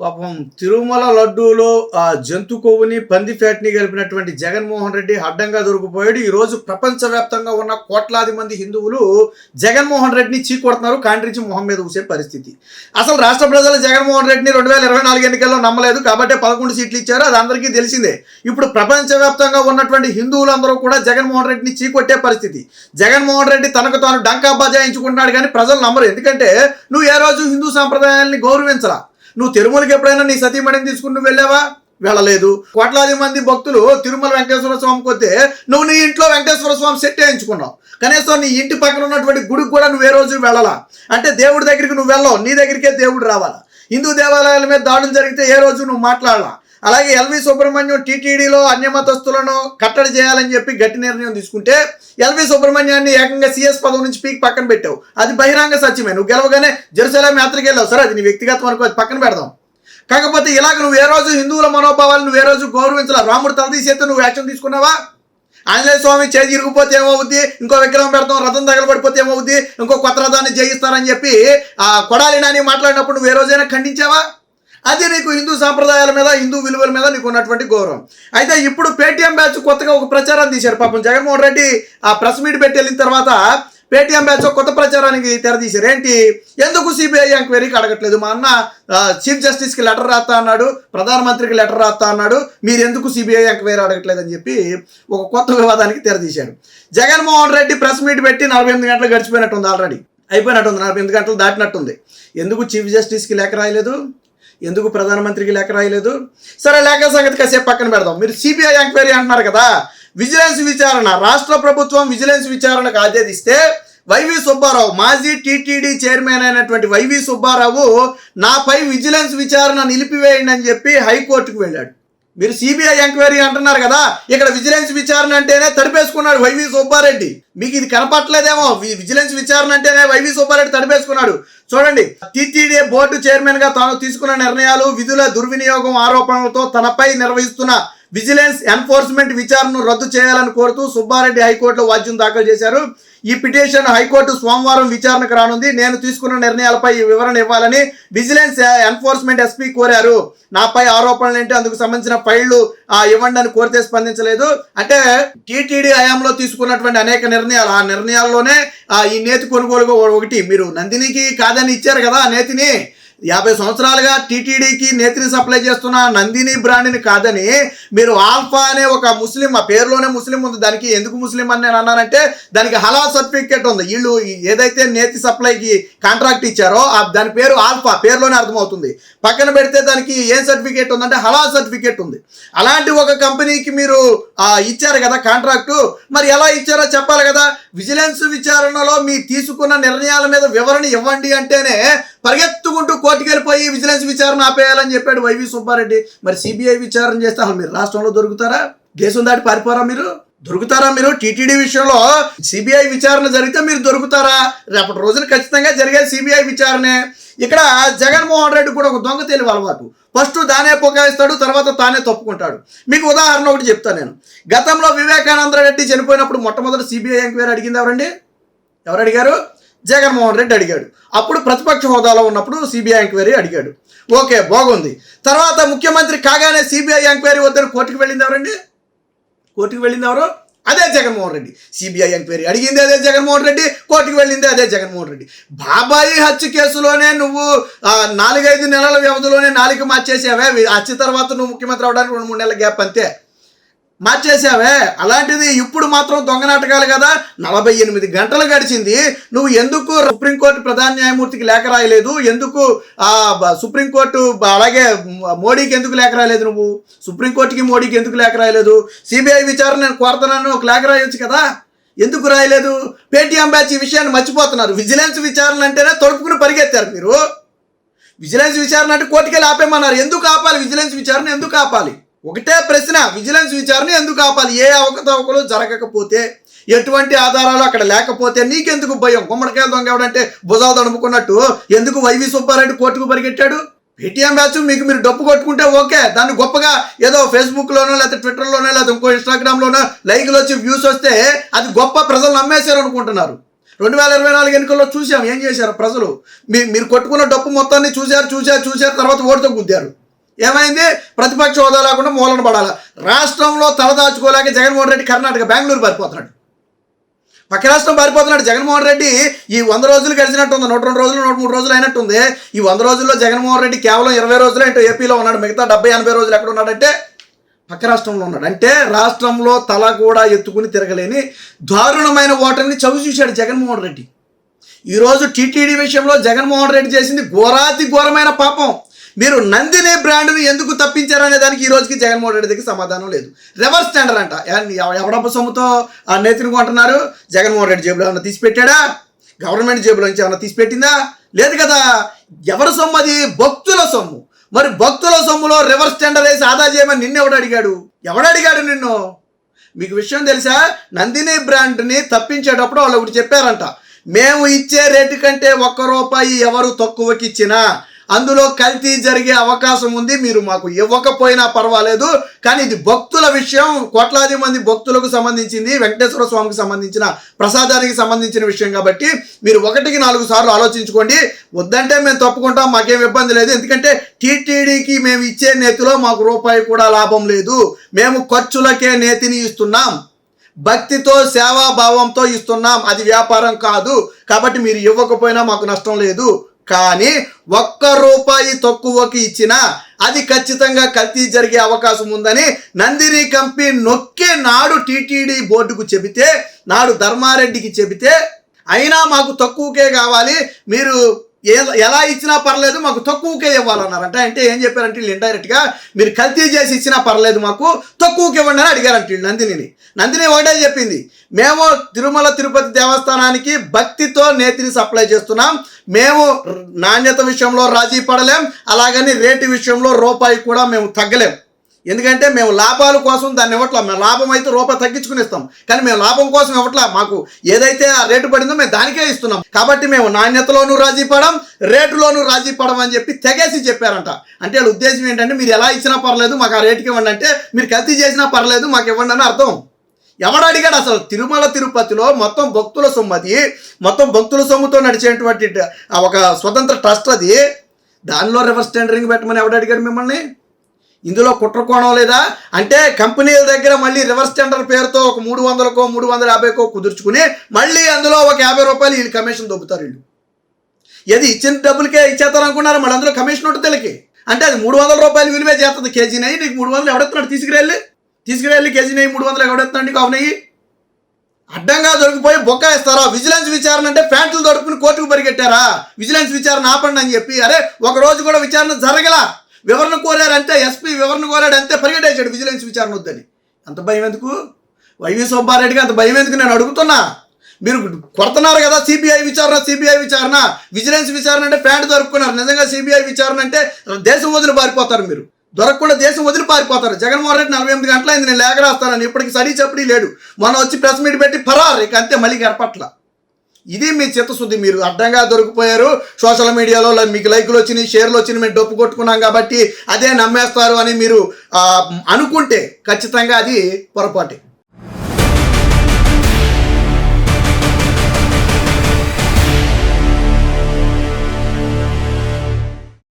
పాపం తిరుమల లడ్డూలో జంతు కొవ్వుని పంది ఫ్యాట్ని కలిపినటువంటి జగన్మోహన్ రెడ్డి అడ్డంగా దొరికిపోయాడు. ఈరోజు ప్రపంచవ్యాప్తంగా ఉన్న కోట్లాది మంది హిందువులు జగన్మోహన్ రెడ్డిని చీకొడుతున్నారు, కాండ్రించి మొహం మీద ఊసే పరిస్థితి. అసలు రాష్ట్ర ప్రజలు జగన్మోహన్ రెడ్డిని 2024 ఎన్నికల్లో నమ్మలేదు కాబట్టి 11 సీట్లు ఇచ్చారు, అది అందరికీ తెలిసిందే. ఇప్పుడు ప్రపంచవ్యాప్తంగా ఉన్నటువంటి హిందువులందరూ కూడా జగన్మోహన్ రెడ్డిని చీకొట్టే పరిస్థితి. జగన్మోహన్ రెడ్డి తనకు తాను డంకా బజాయించుకుంటున్నాడు కానీ ప్రజలు నమ్మరు. ఎందుకంటే నువ్వు ఏ రోజు హిందూ సాంప్రదాయాల్ని గౌరవించరా. నువ్వు తిరుమలకి ఎప్పుడైనా నీ సతీమణిని తీసుకుని నువ్వు వెళ్ళావా? వెళ్ళలేదు. కోట్లాది మంది భక్తులు తిరుమల వెంకటేశ్వర స్వామికి వస్తే నువ్వు నీ ఇంట్లో వెంకటేశ్వర స్వామి సెట్ వేయించుకున్నావు. కనీసం నీ ఇంటి పక్కన ఉన్నటువంటి గుడికి కూడా నువ్వు ఏ రోజు వెళ్ళాలా. అంటే దేవుడి దగ్గరికి నువ్వు వెళ్ళవు, నీ దగ్గరికే దేవుడు రావాలా. హిందూ దేవాలయాల మీద దాడులు జరిగితే ఏ రోజు నువ్వు మాట్లాడాలా. అలాగే ఎల్వి సుబ్రహ్మణ్యం టీటీడీలో అన్యమతస్తులను కట్టడి చేయాలని చెప్పి గట్టి నిర్ణయం తీసుకుంటే ఎల్వి సుబ్రహ్మణ్యాన్ని ఏకంగా సీఎస్ పదవి నుంచి పీకి పక్కన పెట్టావు. అది బహిరంగ సత్యమే. నువ్వు గెలవగానే జెరూసలేం యాత్రకి వెళ్ళావు, సరే అది నీ వ్యక్తిగతం అనుకో, అది పక్కన పెడదాం. కాకపోతే ఇలాగ నువ్వు ఏ రోజు హిందువుల మనోభావాలు నువ్వు ఏ రోజు గౌరవించాల. రాముడు తలదీసేస్తే నువ్వు యాక్షన్ తీసుకున్నావా? ఆంజనేయ స్వామి చేయి ఇరిగిపోతే ఏమవుద్ది, ఇంకో విగ్రహం పెడతాం, రథం తగలబడిపోతే ఏమవుద్ది, ఇంకో కొత్త రథాన్ని జయిస్తారని చెప్పి కొడాలి నాని మాట్లాడినప్పుడు నువ్వు ఏ రోజైనా ఖండించావా? అది నీకు హిందూ సాంప్రదాయాల మీద, హిందూ విలువల మీద నీకు ఉన్నటువంటి గౌరవం. అయితే ఇప్పుడు పేటీఎం బ్యాచ్ కొత్తగా ఒక ప్రచారం తీశారు. పాపం జగన్మోహన్ రెడ్డి ఆ ప్రెస్ మీట్ పెట్టి వెళ్ళిన తర్వాత పేటీఎం బ్యాచ్ కొత్త ప్రచారానికి తెరదీశారు. ఏంటి, ఎందుకు సిబిఐ ఎంక్వైరీకి అడగట్లేదు? మా అన్న చీఫ్ జస్టిస్కి లెటర్ రాస్తా అన్నాడు, ప్రధానమంత్రికి లెటర్ రాస్తా అన్నాడు, మీరు ఎందుకు సిబిఐ ఎంక్వైరీ అడగట్లేదు అని చెప్పి ఒక కొత్త వివాదానికి తెరదీశారు. జగన్మోహన్ రెడ్డి ప్రెస్ మీట్ పెట్టి 48 గంటలు గడిచిపోయినట్టుంది, ఆల్రెడీ అయిపోయినట్టుంది, 48 గంటలు దాటినట్టుంది. ఎందుకు చీఫ్ జస్టిస్కి లేఖ రాయలేదు? ఎందుకు ప్రధానమంత్రికి లేఖ రాయలేదు? సరే, లేఖ సంగతి కాసేపు పక్కన పెడదాం. మీరు సిబిఐ ఎంక్వైరీ అంటున్నారు కదా, విజిలెన్స్ విచారణ, రాష్ట్ర ప్రభుత్వం విజిలెన్స్ విచారణకు ఆదేశిస్తే వైవి సుబ్బారావు, మాజీ టీటీడీ చైర్మన్ అయినటువంటి వైవి సుబ్బారావు నాపై విజిలెన్స్ విచారణ నిలిపివేయండి అని చెప్పి హైకోర్టుకు వెళ్ళాడు. మీరు సిబిఐ ఎంక్వైరీ అంటున్నారు కదా, ఇక్కడ విజిలెన్స్ విచారణ అంటేనే తడిపేసుకున్నాడు వైవి సుబ్బారెడ్డి. మీకు ఇది కనపట్లేదేమో, విజిలెన్స్ విచారణ అంటేనే వైవి సుబ్బారెడ్డి తడిపేసుకున్నాడు. చూడండి, టీటీడీ బోర్డు చైర్మన్ గా తాను తీసుకున్న నిర్ణయాలు, విధుల దుర్వినియోగం ఆరోపణలతో తనపై నిర్వహిస్తున్న విజిలెన్స్ ఎన్ఫోర్స్మెంట్ విచారణను రద్దు చేయాలని కోరుతూ సుబ్బారెడ్డి హైకోర్టులో వాద్యం దాఖలు చేశారు. ఈ పిటిషన్ హైకోర్టు సోమవారం విచారణకు రానుంది. నేను తీసుకున్న నిర్ణయాలపై వివరణ ఇవ్వాలని విజిలెన్స్ ఎన్ఫోర్స్మెంట్ ఎస్పీ కోరారు. నాపై ఆరోపణలు ఏంటి, అందుకు సంబంధించిన ఫైళ్లు ఇవ్వండి అని కోరితే స్పందించలేదు. అంటే టీటీడీ హయాంలో తీసుకున్నటువంటి అనేక నిర్ణయాలు, ఆ నిర్ణయాల్లోనే ఈ నేతి కొనుగోలు ఒకటి. మీరు నందినికి కాదని ఇచ్చారు కదా ఆ నేతిని. 50 సంవత్సరాలుగా టీటీడీకి నేతిని సప్లై చేస్తున్న నందిని బ్రాండ్ని కాదని మీరు ఆల్ఫా అనే ఒక ముస్లిం, ఆ పేరులోనే ముస్లిం ఉంది, దానికి ఎందుకు ముస్లిం అని నేను అన్నానంటే దానికి హలాల్ సర్టిఫికేట్ ఉంది. వీళ్ళు ఏదైతే నేతి సప్లైకి కాంట్రాక్ట్ ఇచ్చారో దాని పేరు ఆల్ఫా, పేరులోనే అర్థమవుతుంది. పక్కన పెడితే దానికి ఏం సర్టిఫికేట్ ఉందంటే హలాల్ సర్టిఫికేట్ ఉంది. అలాంటి ఒక కంపెనీకి మీరు ఇచ్చారు కదా కాంట్రాక్టు, మరి ఎలా ఇచ్చారో చెప్పాలి కదా. విజిలెన్స్ విచారణలో మీ తీసుకున్న నిర్ణయాల మీద వివరణ ఇవ్వండి అంటేనే పరిగెత్తుకుంటూ కోర్టుకు వెళ్ళిపోయి విజిలెన్స్ విచారణ ఆపేయాలని చెప్పాడు వైవి సుబ్బారెడ్డి. మరి సిబిఐ విచారణ చేస్తే అసలు మీరు రాష్ట్రంలో దొరుకుతారా? దేశం దాటి పారిపోరా? మీరు దొరుకుతారా? మీరు టీటీడీ విషయంలో సిబిఐ విచారణ జరిగితే మీరు దొరుకుతారా? రేపటి రోజున ఖచ్చితంగా జరిగేది సిబిఐ విచారణే. ఇక్కడ జగన్మోహన్ రెడ్డి కూడా ఒక దొంగ తెలివి అలవాటు. ఫస్ట్ దానే పొగాయిస్తాడు, తర్వాత తానే తప్పుకుంటాడు. మీకు ఉదాహరణ ఒకటి చెప్తాను నేను. గతంలో వివేకానంద రెడ్డి చనిపోయినప్పుడు మొట్టమొదటి సిబిఐ ఎంక్వైరీ అడిగింది ఎవరండి? ఎవరు అడిగారు? జగన్మోహన్ రెడ్డి అడిగాడు. అప్పుడు ప్రతిపక్ష హోదాలో ఉన్నప్పుడు సిబిఐ ఎంక్వైరీ అడిగాడు. ఓకే, బాగుంది. తర్వాత ముఖ్యమంత్రి కాగానే సిబిఐ ఎంక్వైరీ వద్దని కోర్టుకు వెళ్ళింది ఎవరండి? కోర్టుకు వెళ్ళింది ఎవరు? అదే జగన్మోహన్ రెడ్డి. సిబిఐ ఎంక్వైరీ అడిగింది అదే జగన్మోహన్ రెడ్డి, కోర్టుకు వెళ్ళింది అదే జగన్మోహన్ రెడ్డి. బాబాయి హత్య కేసులోనే నువ్వు 4-5 నెలల వ్యవధిలోనే నాలుగు మార్చేసావే. హత్య తర్వాత నువ్వు ముఖ్యమంత్రి అవడానికి 2-3 నెలల గ్యాప్ అంతే మార్చేసావే. అలాంటిది ఇప్పుడు మాత్రం దొంగ నాటకాలు కదా. 48 గంటలు గడిచింది, నువ్వు ఎందుకు సుప్రీంకోర్టు ప్రధాన న్యాయమూర్తికి లేఖ రాయలేదు? ఎందుకు సుప్రీంకోర్టు అలాగే మోడీకి ఎందుకు లేఖ రాయలేదు? నువ్వు సుప్రీంకోర్టుకి మోడీకి ఎందుకు లేఖ రాయలేదు? సిబిఐ విచారణ నేను కోరుతున్నాను, ఒక లేఖ రాయొచ్చు కదా, ఎందుకు రాయలేదు? పేటీఎం బ్యాచ్ ఈ విషయాన్ని మర్చిపోతున్నారు. విజిలెన్స్ విచారణ అంటేనే తొడుపుకుని పరిగెత్తారు మీరు. విజిలెన్స్ విచారణ అంటే కోర్టుకెళ్ళి ఆపేమన్నారు. ఎందుకు ఆపాలి? విజిలెన్స్ విచారణ ఎందుకు ఆపాలి? ఒకటే ప్రశ్న, విజిలెన్స్ విచారణ ఎందుకు ఆపాలి? ఏ అవకతవకలు జరగకపోతే, ఎటువంటి ఆధారాలు అక్కడ లేకపోతే నీకెందుకు భయం? గుమ్మడికాయలు దొంగ ఎవడంటే భుజాలు తడుముకున్నట్టు ఎందుకు వైవి సుబ్బారెడ్డి కోర్టుకు పరిగెట్టాడు? పేటీఎం బ్యాచ్ మీకు మీరు డప్పు కొట్టుకుంటే ఓకే, దాన్ని గొప్పగా ఏదో ఫేస్బుక్లోనో లేకపోతే ట్విట్టర్లోనో లేకపోతే ఇంకో ఇన్స్టాగ్రామ్లోనో లైక్లు వచ్చి వ్యూస్ వస్తే అది గొప్ప, ప్రజలు నమ్మేశారు అనుకుంటున్నారు. 2024 ఎన్నికల్లో చూసాం ఏం చేశారు ప్రజలు. మీరు కొట్టుకున్న డప్పు మొత్తాన్ని చూశారు, తర్వాత ఓటుతో గుద్దారు. ఏమైంది? ప్రతిపక్ష హోదా లేకుండా మూలన పడాలి. రాష్ట్రంలో తలదాచుకోలేక జగన్మోహన్ రెడ్డి కర్ణాటక బెంగళూరు పారిపోతున్నాడు, పక్క రాష్ట్రం పారిపోతున్నాడు. జగన్మోహన్ రెడ్డి ఈ 100 రోజులు గడిచినట్టుంది, 102 రోజులు 103 రోజులు అయినట్టుంది. ఈ 100 రోజుల్లో జగన్మోహన్ రెడ్డి కేవలం 20 రోజులు ఏంటో ఏపీలో ఉన్నాడు, మిగతా 70-80 రోజులు ఎక్కడ ఉన్నాడంటే పక్క రాష్ట్రంలో ఉన్నాడు. అంటే రాష్ట్రంలో తల కూడా ఎత్తుకుని తిరగలేని దారుణమైన ఓటమిని చవి చూశాడు జగన్మోహన్ రెడ్డి. ఈరోజు టీటీడీ విషయంలో జగన్మోహన్ రెడ్డి చేసింది ఘోరాతి ఘోరమైన పాపం. మీరు నందిని బ్రాండ్ను ఎందుకు తప్పించారనే దానికి ఈ రోజుకి జగన్మోహన్ రెడ్డి దగ్గర సమాధానం లేదు. రివర్స్ టెండర్ అంట. ఎవడబ్బ సొమ్ముతో ఆ నేతిని కొంటున్నారు? జగన్మోహన్ రెడ్డి జేబులో ఏమన్నా తీసిపెట్టాడా? గవర్నమెంట్ జేబులో నుంచి ఏమన్నా తీసిపెట్టిందా? లేదు కదా. ఎవరి సొమ్ము అది? భక్తుల సొమ్ము. మరి భక్తుల సొమ్ములో రివర్స్ టెండర్ వేసి ఆదా చేయమని నిన్ను ఎవడడిగాడు నిన్ను? మీకు విషయం తెలుసా? నందిని బ్రాండ్ని తప్పించేటప్పుడు వాళ్ళు ఒకటి చెప్పారంట, మేము ఇచ్చే రేటు కంటే ₹1 ఎవరు తక్కువకి ఇచ్చినా అందులో కల్తీ జరిగే అవకాశం ఉంది, మీరు మాకు ఇవ్వకపోయినా పర్వాలేదు, కానీ ఇది భక్తుల విషయం, కోట్లాది మంది భక్తులకు సంబంధించింది, వెంకటేశ్వర స్వామికి సంబంధించిన ప్రసాదానికి సంబంధించిన విషయం కాబట్టి మీరు 1-4 సార్లు ఆలోచించుకోండి, వద్దంటే మేము తప్పుకుంటాం, మాకేం ఇబ్బంది లేదు. ఎందుకంటే టీటీడీకి మేము ఇచ్చే నేతిలో మాకు రూపాయి కూడా లాభం లేదు, మేము ఖర్చులకే నేతిని ఇస్తున్నాం, భక్తితో సేవాభావంతో ఇస్తున్నాం, అది వ్యాపారం కాదు, కాబట్టి మీరు ఇవ్వకపోయినా మాకు నష్టం లేదు. కానీ ₹1 తక్కువకి ఇచ్చినా అది ఖచ్చితంగా కల్తీ జరిగే అవకాశం ఉందని నందిని కంపెనీ నొక్కే నాడు టీటీడీ బోర్డుకు చెబితే, నాడు ధర్మారెడ్డికి చెబితే, అయినా మాకు తక్కువకే కావాలి, మీరు ఎలా ఇచ్చినా పర్లేదు, మాకు తక్కువకే ఇవ్వాలన్నారంట. అంటే ఏం చెప్పారంటే వీళ్ళు ఇండైరెక్ట్గా మీరు కల్తీ చేసి ఇచ్చినా పర్లేదు, మాకు తక్కువకి ఇవ్వండి అని అడిగారంట వీళ్ళు నందిని ఒకటే చెప్పింది, మేము తిరుమల తిరుపతి దేవస్థానానికి భక్తితో నేతిని సప్లై చేస్తున్నాం, మేము నాణ్యత విషయంలో రాజీ పడలేం, అలాగని రేటు విషయంలో రూపాయి కూడా మేము తగ్గలేం. ఎందుకంటే మేము లాభాల కోసం దాన్ని ఇవ్వట్లా, మేము లాభం అయితే ₹1 తగ్గించుకుని ఇస్తాం, కానీ మేము లాభం కోసం ఇవ్వట్లా, మాకు ఏదైతే ఆ రేటు పడిందో మేము దానికే ఇస్తున్నాం, కాబట్టి మేము నాణ్యతలోనూ రాజీ పడం, రేటులోనూ రాజీ పడం అని చెప్పి తెగేసి చెప్పారంట. అంటే వాళ్ళ ఉద్దేశం ఏంటంటే మీరు ఎలా ఇచ్చినా పర్లేదు, మాకు ఆ రేటుకి ఇవ్వండి, అంటే మీరు కల్తీ చేసినా పర్లేదు మాకు ఇవ్వండి అని అర్థం. ఎవడు అడిగాడు అసలు? తిరుమల తిరుపతిలో మొత్తం భక్తుల సొమ్ము, అది మొత్తం భక్తుల సొమ్ముతో నడిచేటువంటి ఒక స్వతంత్ర ట్రస్ట్ అది, దానిలో రివర్స్ టెండరింగ్ పెట్టమని ఎవడు అడిగాడు మిమ్మల్ని? ఇందులో కుట్రకోణం లేదా? అంటే కంపెనీల దగ్గర మళ్ళీ రివర్స్ టెండర్ పేరుతో ఒక 300కో 350కో కుదుర్చుకుని మళ్ళీ అందులో ఒక ₹50 వీళ్ళు కమిషన్ దొబ్బుతారు. వీళ్ళు ఏది ఇచ్చిన డబ్బులకే ఇచ్చేస్తారు అనుకున్నారు, మళ్ళీ అందులో కమిషన్ ఉంటుంది తెలికి. అంటే అది ₹300 విలువే చేస్తుంది. కేజీ నెయ్యి నీకు 300 ఎవడెత్తున్నాడు? తీసుకురెళ్ళి కేజీ నెయ్యి 300 ఎవడెత్తున్నాడు నీకు? అవునయ్యి అడ్డంగా దొరికిపోయి బొక్కాయిస్తారా? విజిలెన్స్ విచారణ అంటే ప్యాంట్లు దొరుకుని కోర్టుకు పరిగెట్టారా? విజిలెన్స్ విచారణ ఆపండి అని చెప్పి, అరే ఒక రోజు కూడా విచారణ జరగలా, వివరణ కోరారంటే, ఎస్పీ వివరణ కోరాడు అంతే, పరిగెట్టేశాడు విజిలెన్స్ విచారణ వద్దని. అంత భయం ఎందుకు? వైవి సుబ్బారెడ్డికి అంత భయం ఎందుకు నేను అడుగుతున్నా. మీరు కొడుతున్నారు కదా సిబిఐ విచారణ, విజిలెన్స్ విచారణ అంటే ప్యాంట్ దొరుకున్నారు. నిజంగా సిబిఐ విచారణ అంటే దేశం వదిలి పారిపోతారు, మీరు దొరకకుండా దేశం వదిలి పారిపోతారు. జగన్మోహన్ రెడ్డి 48 గంటలైంది నేను లేఖ రాస్తానని, ఇప్పటికి సడీ చప్పడి లేడు, మొన్న వచ్చి ప్రెస్ మీట్ పెట్టి పరారు, ఇక అంతే, మళ్ళీ గడపట్ల. ఇది మీ చిత్తశుద్ధి. మీరు అడ్డంగా దొరికిపోయారు, సోషల్ మీడియాలో మీకు లైకులు వచ్చినాయి, షేర్లు వచ్చినాయి, మేము డప్పు కొట్టుకున్నాం కాబట్టి అదే నమ్మేస్తారు అని మీరు అనుకుంటే ఖచ్చితంగా అది పొరపాటే.